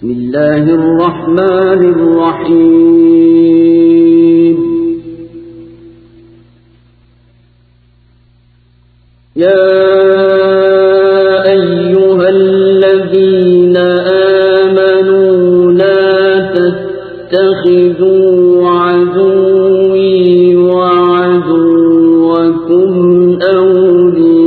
بسم الله الرحمن الرحيم يا أيها الذين آمنوا لا تتخذوا عدوي وعدوكم أولياء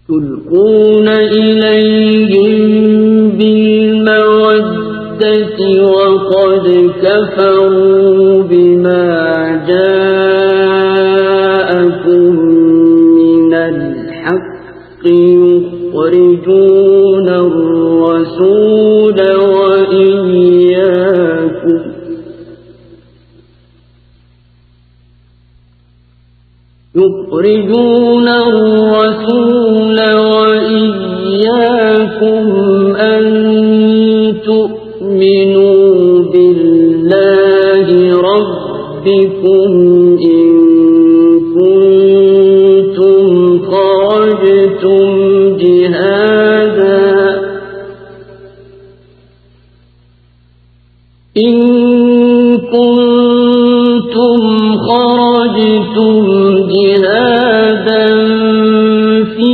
تلقون إليهم بالمودة وقد كفروا بما جاءكم من الحق يخرجون الرسول وإياكم أن تؤمنوا بالله ربكم إن كنتم خرجتم جهادا في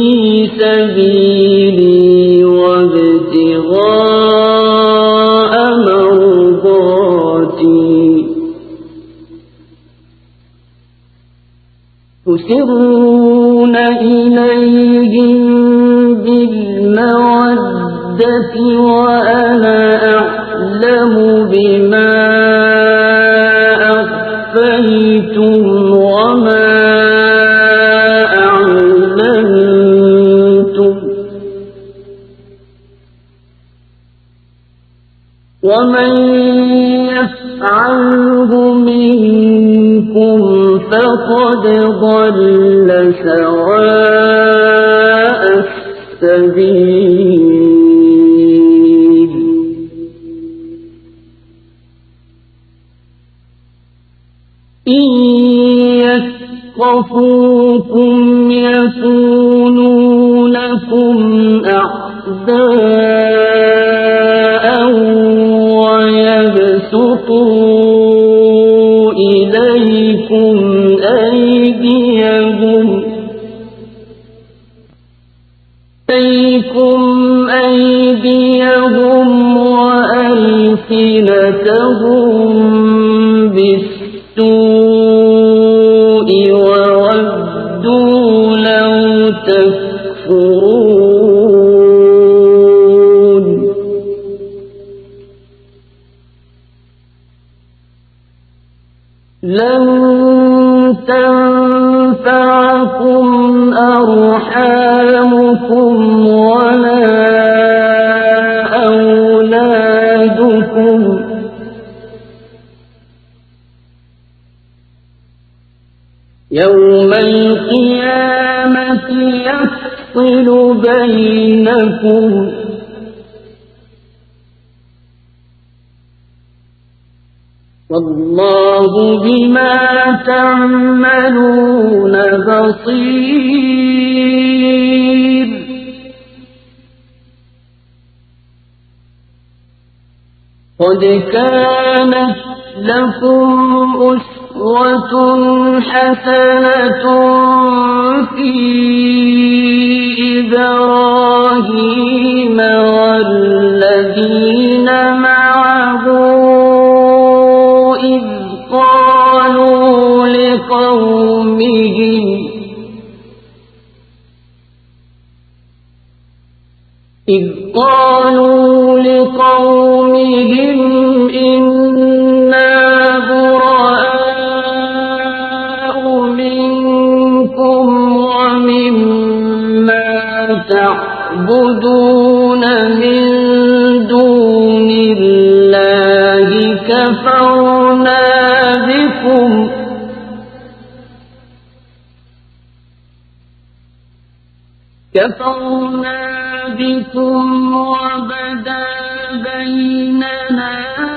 سبيلي وابتغاء مرضاتي تسرون إليهم بالمودة وأنا أعلم بما أخفيتم وما أعلنتم ومن يفعله منكم فقد ضل سواء السبيل إن يثقفوكم يكونوا لكم أعداء ويبسطوا إليكم أيديهم وألسنتهم بالسوء وودوا لو تكفرون لن تنفعكم أرحامكم ولا أولادكم يوم القيامة يفصل بينكم والله بما تعملون بصير قد كانت لكم أسوة حسنة في إبراهيم والذين معه إذ قالوا لقومهم إنا براء منكم ومما تعبدون من دون الله كفرنا بكم وبدا بيننا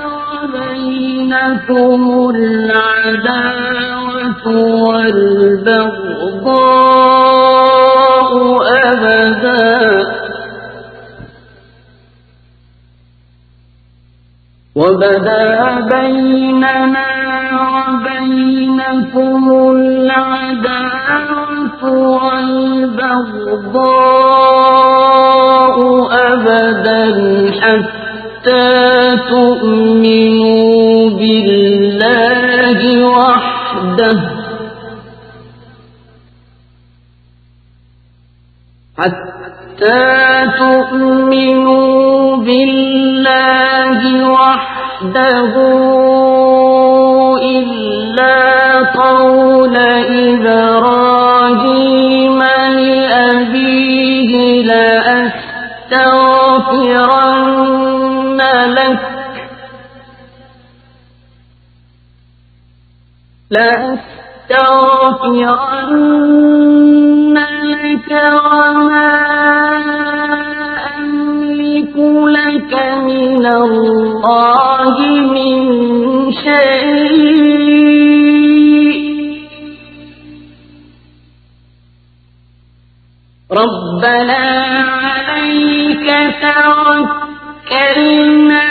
وبينكم بينكم العداوة والبغضاء أبدا وبدا بيننا وبينكم العداوة والبغضاء أبدا حتى تؤمنوا بالله وحده إلا قول إبراهيم لأبيه لأستغفرن لك وما أملك لك من الله من شيء ربنا عليك توكلنا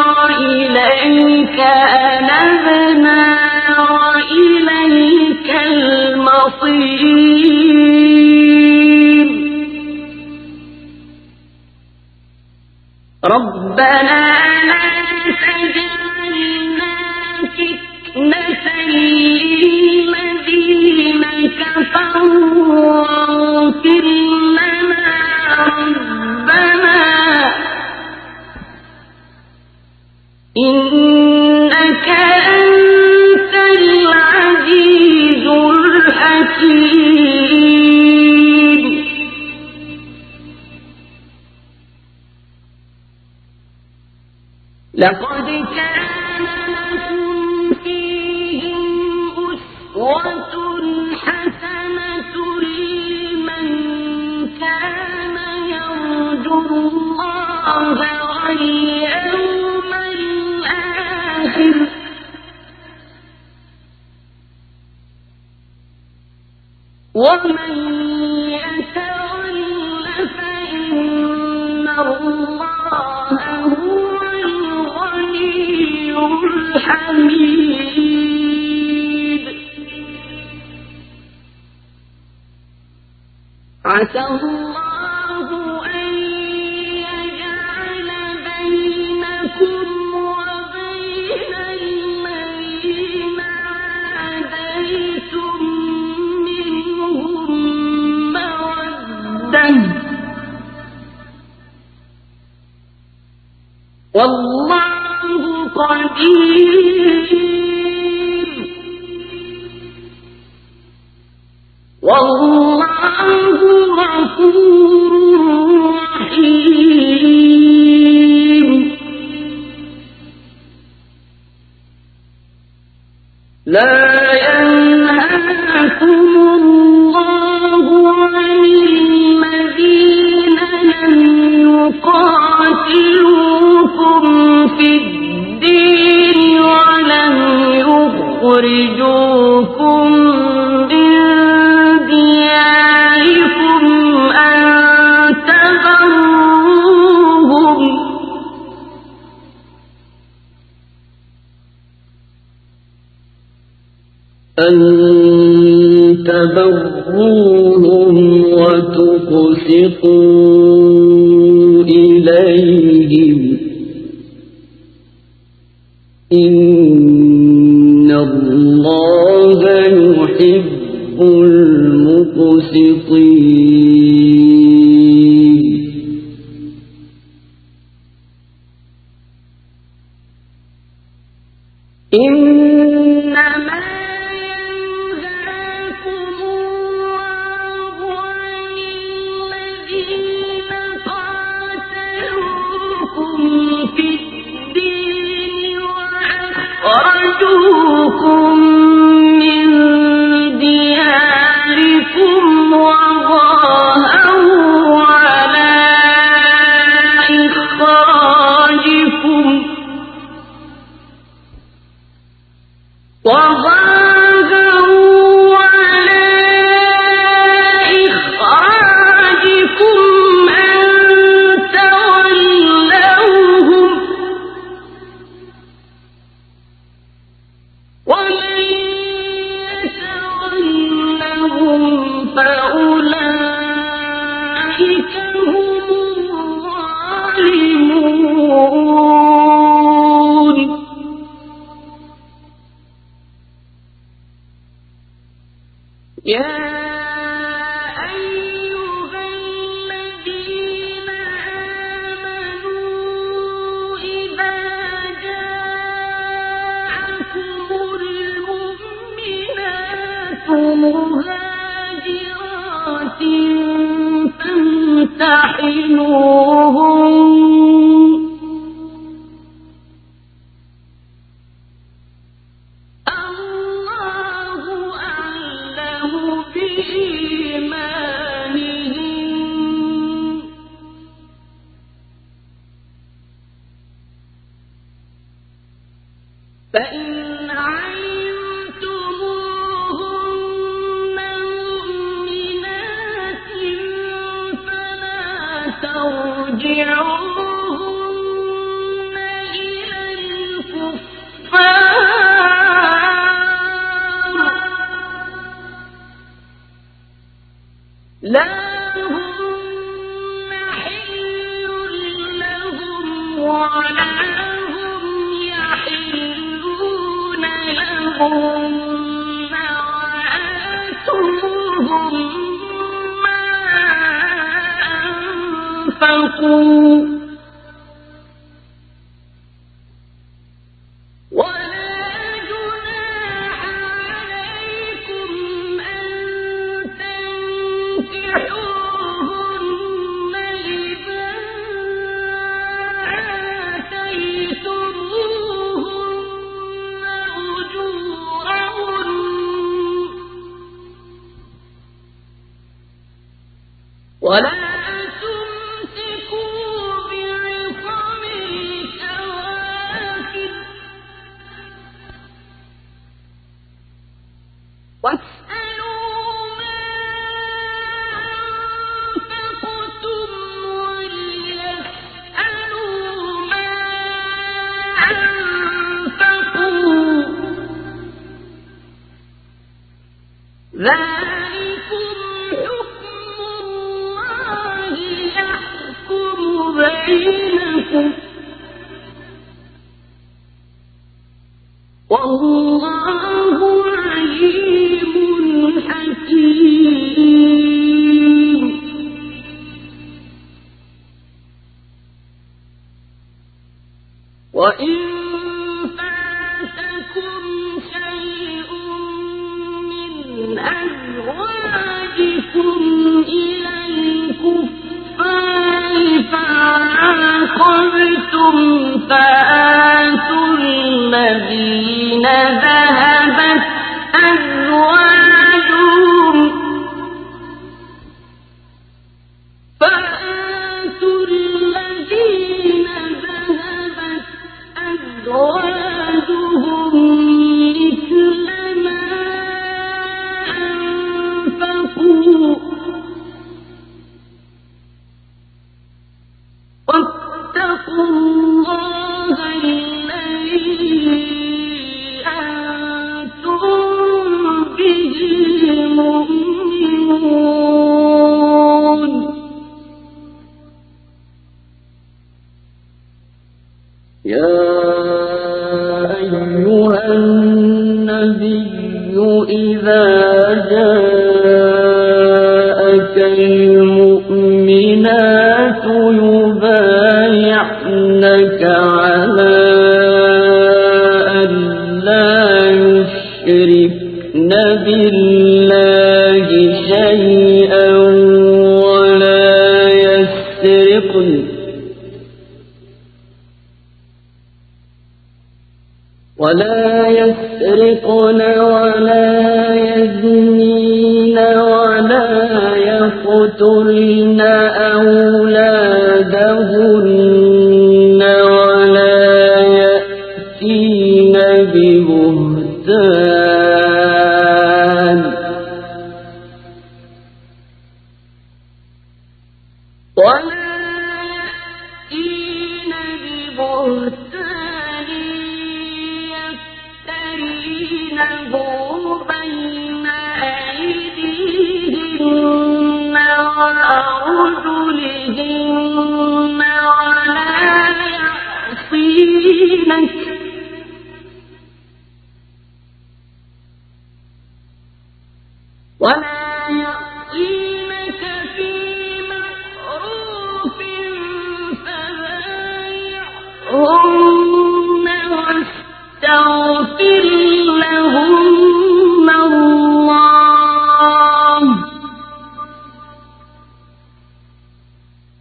وإليك أنبنا وإليك المصير ربنا لا تجعلنا فتنة للذين كفروا واغفر لنا ربنا إنك أنت العزيز الحكيم لقد كان لكم فيهم أسوة حسنة لمن كان يرجو الله واليوم الآخر ومن يتول فإن الله هو الغني الحميد عسى الله أن يجعل بينكم وبين الذين عاديتم منهم مودة والله قدير والله غفور رحيم لا ينهاكم الله عن الذين لم يقاتلوكم في الدين ولم يخرجوكم من دياركم أن تبروهم وتقسطوا إليهم إن الله يحب المقسطين إنما ينهاكم الله عن الذين قاتلوكم في الدين وأخرجوكم من دياركم وظاهروا فأولئك هم الظالمون. يا أيها الذين آمنوا إذا جاءكم المؤمنات مهاجرات فامتحنوهن فإن علمتموهن مؤمنات فلا ترجعوهن إلى الكفار لا هن حل لهم ولا وآتوهم ما أنفقوا ولا جناح عليكم أن تنكحوهن إذا آتيتموهن أجورهن ولا تمسكوا بعصم الكواكب واسألوا ما أنفقتم وليسألوا ما أنفقوا ذلكم يحكم بينكم والله عليم حكيم. وإن فاتكم شيء من أزواجكم إلى الكفار فعاقبتم فآتوا الذين ذهبت أزواجهم مثل ما أنفقوا واتقوا الله الذي أنتم به مؤمنون. يا أيها النبي إذا جاءك المؤمنات يبايعنك على أن لا يشركن بالله شيئا ولا يسرقن ولا يزنين ولا يقتلن أولادهن ولا يأتين ببهتان يفترينه بين أيديهن يعصينك في معروف فبايعهن واستغفر لهن الله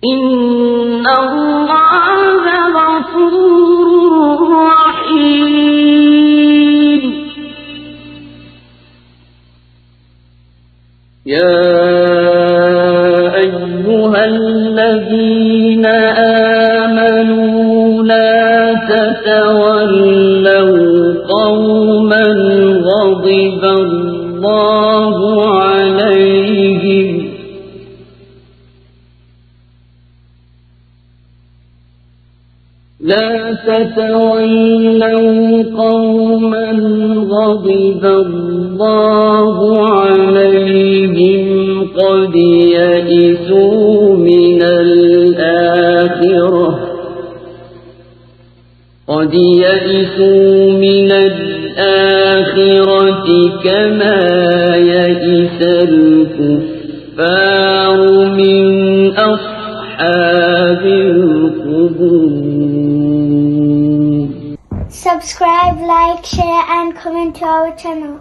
إن الله غفور رحيم. يا أيها الذين آمنوا لا تتولوا قوما غضب الله عليهم لا تتولوا قوما غضب الله عليهم قد يئسوا من الآخرة كما يئس الكفار من أصحاب القبور. Subscribe, like, share and comment to our channel.